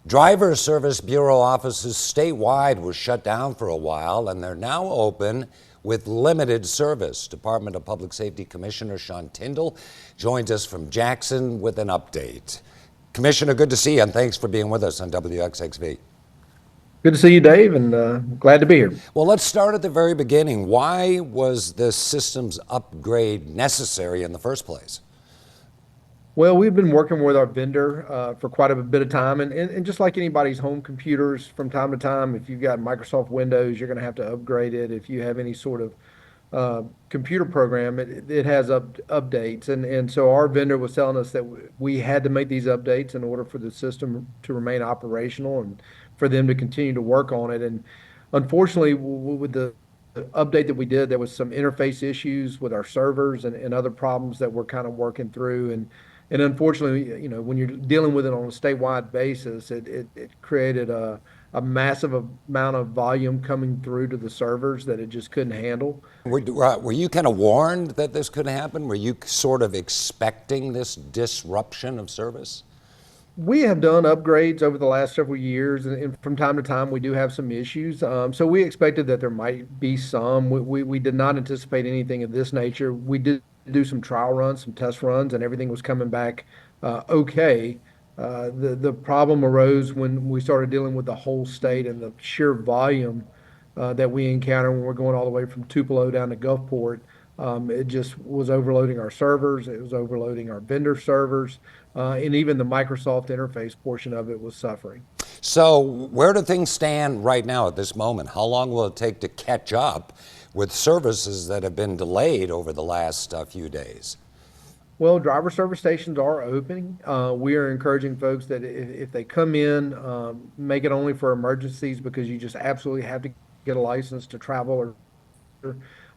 Driver Service Bureau offices statewide were shut down for a while, and they're now open with limited service. Department of Public Safety Commissioner Tindell joins us from Jackson with an update. Commissioner, good to see you, and thanks for being with us on WXXV. Good to see you, Dave, and glad to be here. Well, let's start at the very beginning. Why was this systems upgrade necessary in the first place? Well, we've been working with our vendor for quite a bit of time, and just like anybody's home computers, from time to time, if you've got Microsoft Windows, you're going to have to upgrade it. If you have any sort of computer program, it has updates, and so our vendor was telling us that we had to make these updates in order for the system to remain operational and for them to continue to work on it. And unfortunately, with the update that we did, there was some interface issues with our servers and other problems that we're kind of working through. And unfortunately, when you're dealing with it on a statewide basis, it created a massive amount of volume coming through to the servers that it just couldn't handle. Were you kind of warned that this could happen? Were you sort of expecting this disruption of service? We have done upgrades over the last several years, and from time to time, we do have some issues. So we expected that there might be some. We did not anticipate anything of this nature. We did do some trial runs, some test runs, and everything was coming back okay. The problem arose when we started dealing with the whole state and the sheer volume that we encounter when we're going all the way from Tupelo down to Gulfport. It just was overloading our servers. It was overloading our vendor servers, and even the Microsoft interface portion of it was suffering. So where do things stand right now at this moment? How long will it take to catch up with services that have been delayed over the last few days? Well, driver service stations are opening. We are encouraging folks that if they come in, make it only for emergencies because you just absolutely have to get a license to travel.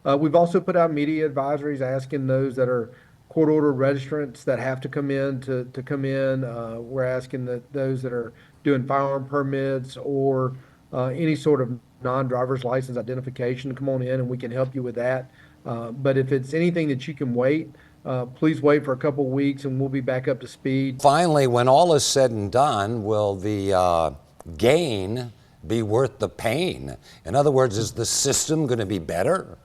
We've also put out media advisories asking those that are court order registrants that have to come in to come in. We're asking that those that are doing firearm permits or any sort of non-driver's license identification to come on in and we can help you with that. But if it's anything that you can wait, please wait for a couple of weeks and we'll be back up to speed. Finally, when all is said and done, will the gain be worth the pain? In other words, is the system going to be better?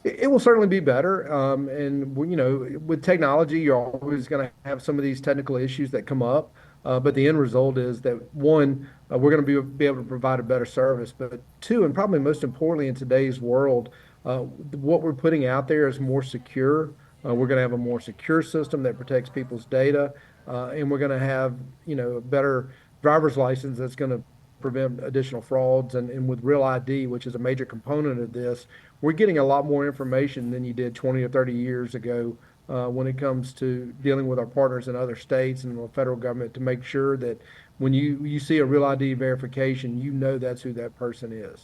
It will certainly be better. And with technology, you're always going to have some of these technical issues that come up. But the end result is that one, we're going to be able to provide a better service. But two, and probably most importantly in today's world, what we're putting out there is more secure. We're going to have a more secure system that protects people's data, and we're going to have a better driver's license that's going to prevent additional frauds. And with Real ID, which is a major component of this, we're getting a lot more information than you did 20 or 30 years ago when it comes to dealing with our partners in other states and the federal government to make sure that when you see a Real ID verification, you know that's who that person is.